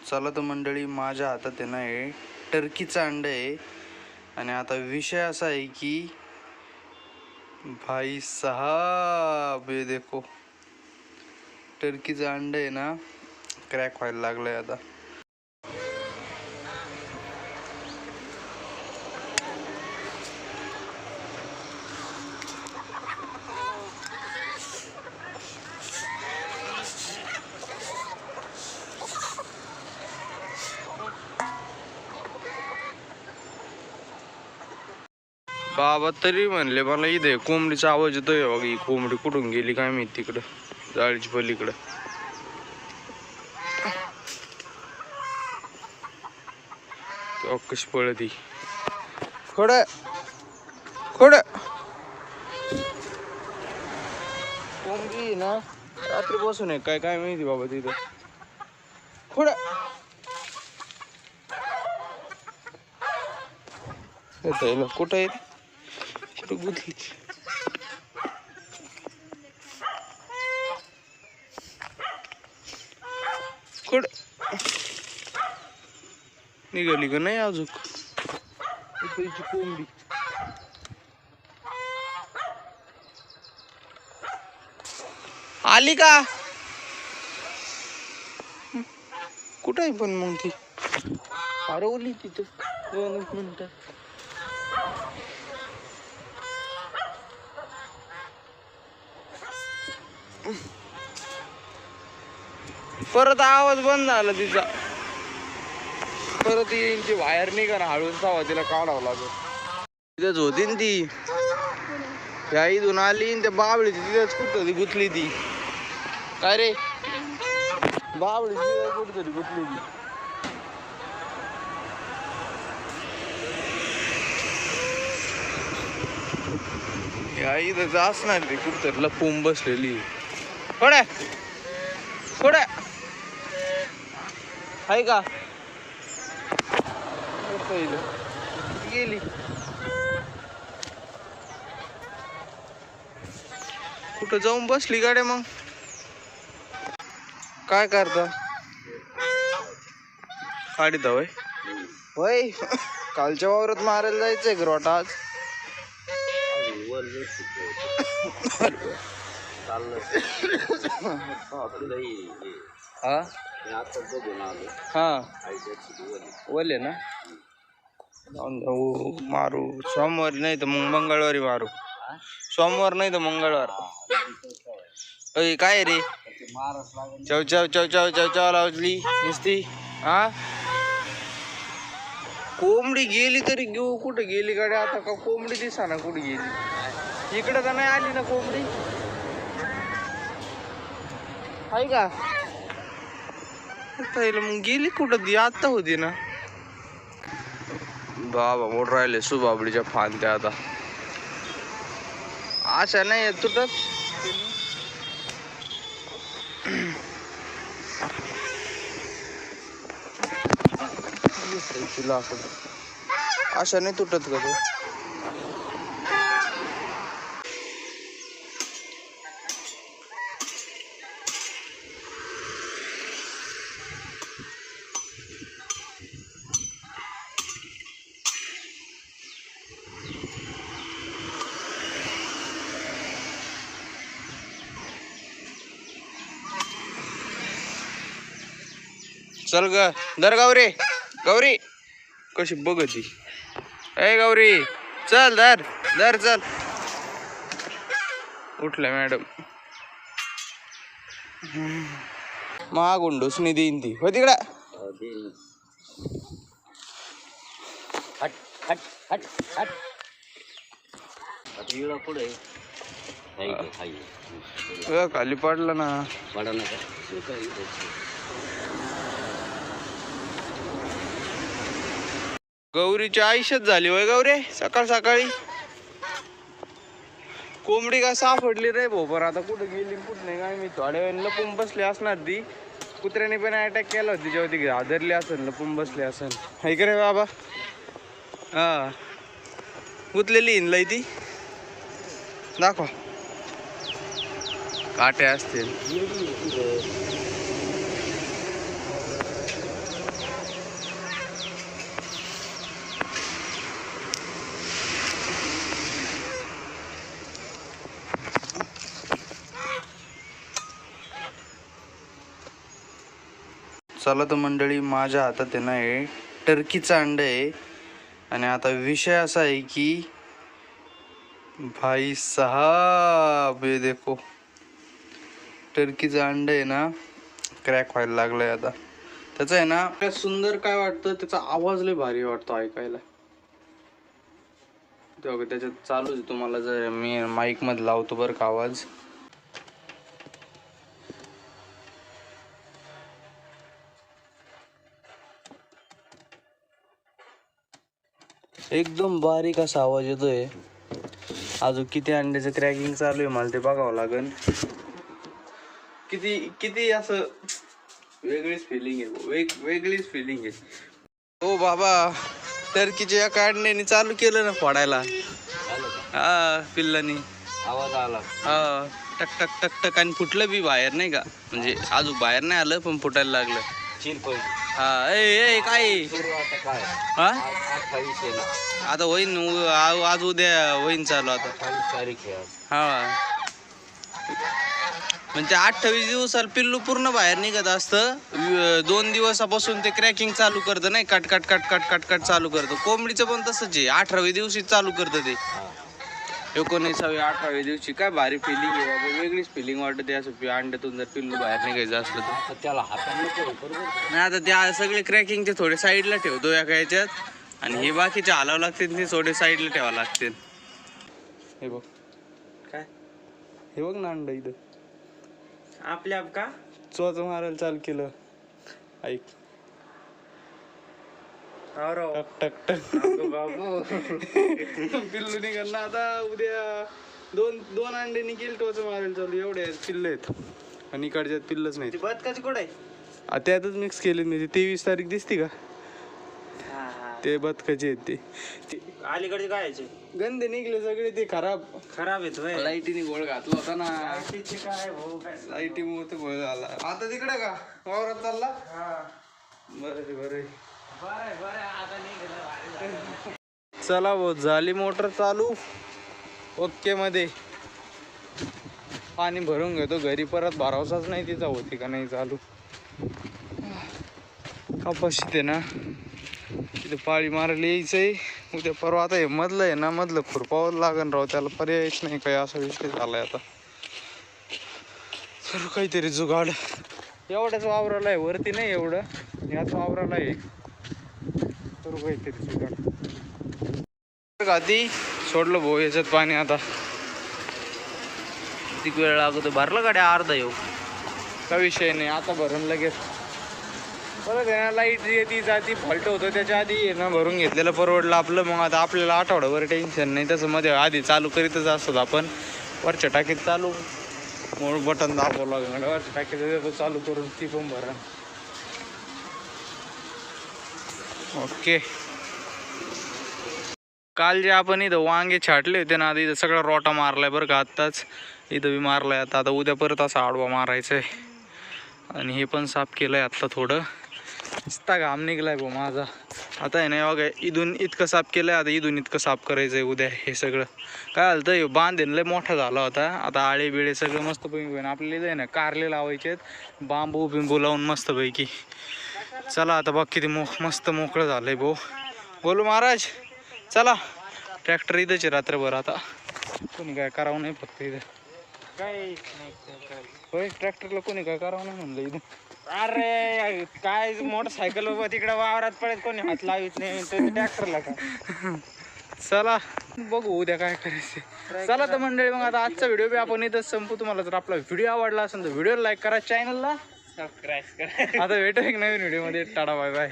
चला तर मंडळी, माझ्या हातात आहे ना हे टर्कीचं अंड आहे. आणि आता विषय असा आहे की भाई साहब हे देखो, टर्कीचं अंड आहे ना क्रॅक व्हायला लागलंय आता. बाबा तरी म्हणले मला इथे कोंबडीचा आवाज येतोय बघा. ही कोंबडी कुठून गेली काय माहिती, तिकडं जाळीच्या पलीकडं. कशी पळती खोड खोड. कोंबडी ना रात्री बसून आहे काय काय माहिती बाबा तिथं. खोड कुठं आहे, कुठं गुंतली. खोड निघाली का नाही अजून कोंबडी. आली का कुठं आहे पण मग ती हरवली तिथं 2 मिनिटं. परत आवाज बंद झाला तिचा. परत येईल ती बाहेर निघा ना, हळूच जावा तिला काढावं लागेल. तिथंच होती ना ती, त्या इथून आली त्या बाबळीची तिथंच कुठं गुतली ती. काय रे बाबळी कुठतरी गुतली ती. या इथंच असणार ती कुठतरी लपून बसलेली. थोड्या थोड्या आहे का गेली कुठं जाऊन बसली गाड्या. मग काय करता काढीत होय होय. कालच्या वावरात मारायला जायचंय गरोटा आज. हा ओले ना मारू सोमवारी नाही तर मग मंगळवारी मारू. सोमवार नाही तर मंगळवार. काय रे चव चव चव चव चव चव लावली नुसती. हा कोंबडी गेली तरी घेऊ. कुठे गेली गाड्या आता का कोंबडी दिसा ना कुठे गेली. इकडं का नाही आली ना कोंबडी. आहे का मग गेली कुठं ती. आता होती ना बाबा मोठ राहिले सुबाबडीच्या फांद्या. आता अशा नाही तुटत. अशा नाही तुटत का ते. चल ग दर गौरी गौरी कशी बघती. ए गौरी चल धर धर चल. उठल्या मॅडम महागुंडूसनी देईन ती हो तिकडे. हट हट हट हट पुढे खाली पडला ना. पडा नका. गौरीची आयुष्यात झाली होय गौरी सकाळ सकाळी. कोंबडी का सापडली रे भाऊ. पण आता कुठं गेली कुठं नाही काय मी. थोड्या वेळ लपून बसली असणार ती. कुत्र्याने पण अटॅक केला होती जेव्हा ती हादरली असेल लपून बसली असेल. हाय का रे बाबा. हा गुतलेली हिंडलंय ती. दाखवा काटे असतील. चला तर मंडळी, माझ्या हातात आहे ना हे टर्कीचं अंड आहे. आणि आता विषय असा आहे की भाई साहब हे देखो, टर्कीचं अंड आहे ना क्रॅक व्हायला लागलंय आता. त्याचं आहे ना काय सुंदर काय वाटतं, त्याचा आवाज लय भारी वाटतो ऐकायला. तेव्हा त्याच्यात चालूच आहे, तुम्हाला जर मी माईक मध्ये लावतो बरं का आवाज. एकदम बारीक असा आवाज येतोय. अजून किती अंड्याचं क्रॅकिंग चालू आहे मला ते बघावं लागेल. किती किती असं वेगळीच फिलिंग आहे, वेगळीच फिलिंग आहे. हो बाबा, टर्कीच्या एका अंड्याने चालू केलं ना फोडायला. हा पिल्लानी आवाज आला. हा टक टक टक टक आणि फुटलं बी बाहेर नाही का, म्हणजे अजून बाहेर नाही आलं पण फुटायला लागलं. हा ए काय काय हा 28 आहे ना, आता होईन आज उद्या होईन चालू आता. 28 तारीख आहे आज. हा म्हणजे 28 दिवसाला पिल्लू पूर्ण बाहेर निघत असतं. 2 दिवसापासून ते क्रॅकिंग चालू करतं नाही, cut cut cut cut cut cut चालू करतं. कोंबडीचं पण तसंच आहे, 18व्या दिवशी चालू करतं ते. 19व्या 18व्या दिवशी काय भारी फिलिंग आहे बाबा, वेगळीच फिलिंग वाटते असं अंड्यातून जर पिल्लू बाहेर निघायचं असलं तर. तर त्याला हाताने बरोबर. नाही आता ते सगळे क्रॅकिंग ते थोडे साईडला ठेवतो एका ह्याच्यात, आणि हे बाकीचे हलावं लागतील ते थोडे साईडला ठेवावं लागतील. हे बघ काय हे बघ ना अंड इथं आपल्या का चोच मारायला चालू केलं. ऐक टक टक टक बाबू पिल्लू निघाल ना आता उद्या. दोन अंडे निघेल टोच मारायला चालू. एवढे पिल्ल आहेत आणि इकडच्यात पिल्लच नाही. बदकाची कुठं आहे? त्यातच मिक्स केले नाही. 23 तारीख दिसती का, ते बदकाचे आहेत ते अलीकडचे काय यायचे गंदे निघले सगळे, ते खराब खराब आहेत व्हय. लाईटीने गोळ घातला होता ना, काय भाऊ काय लाईटीमुळे गोळ झाला. आता तिकडे का वावरात चालला? बरं बरं आता निघालं. चला भाऊ, झाली मोटर चालू ओके मध्ये. पाणी भरून घेतो घरी, परत भरवसाच नाही तिचा होती का नाही चालू. कपाशीत आहे ना तिथे पाळी मारायला यायचंय उद्या परवा. आता हे मधलं आहे ना, मधलं खुरपावं लागन राव, त्याला पर्यायच नाही काही, असा विषय झालाय आता. करू काहीतरी जुगाड. एवढ्याच वावराला आहे, वरती नाही एवढं, याच वावराला आहे. करू काहीतरी जुगाड. आधी सोडलं भाऊ याच्यात पाणी, आता किती वेळ लागतो. भरलं गाड्या अर्धा येऊ का विषय नाही, आता भरून लगेच. परत आहे ना लाईट येते जाती फॉल्ट होतो, त्याच्या आधी आहे ना भरून घेतलेलं परवडलं आपलं. मग आता आपल्याला आठवड्याभर टेन्शन नाही. तसं मध्ये आधी चालू करीतच असतो आपण. वरच्या टाकीत चालू म्हणून बटन दाबावं लागलं, वरच्या टाकीत देतो चालू करून, ती पण भरा. ओके. काल जे आपण इथं वांगे छाटले होते ना, आता इथं सगळा रोटा मारलाय बरं का आत्ताच. इथं बी मारलाय आता उद्या परत असा आडवा मारायचा आहे. आणि हे पण साफ केलंय आत्ता थोडं. नुसता घाम निघलाय भाऊ माझा. आता आहे ना बघा, इथून इतकं साफ केलंय, आता इथून इतकं साफ करायचंय उद्या. हे सगळं काय झालं तर बांधेन लय मोठा झाला होता. आता आळे बिळे सगळं मस्तपैकी होईन. आपल्याला आहे ना कारले लावायचे आहेत, बांबू बिंबू लावून मस्तपैकी. चला आता बघ किती मस्त मोकळं झालंय भाऊ. बोलू महाराज चला. ट्रॅक्टर इथंच आहे रात्रभर. आता कोणी काय करावं नाही फक्त इथं. काय होय, ट्रॅक्टरला कोणी काय करावं नाही म्हणलं इथं. अरे काय मोटरसायकल उभं तिकडे वावरात पडत, कोणी हात लावित नाही ट्रॅक्टरला का. चला बघू उद्या काय करायचं. चला तर मंडळी, मग आता आजचा व्हिडिओ बी आपण इथंच संपू. तुम्हाला जर आपला व्हिडिओ आवडला असेल तर व्हिडिओ लाईक करा, चॅनलला सबस्क्राईब करा. आता भेटू एक नवीन व्हिडिओ मध्ये. Tata bye bye.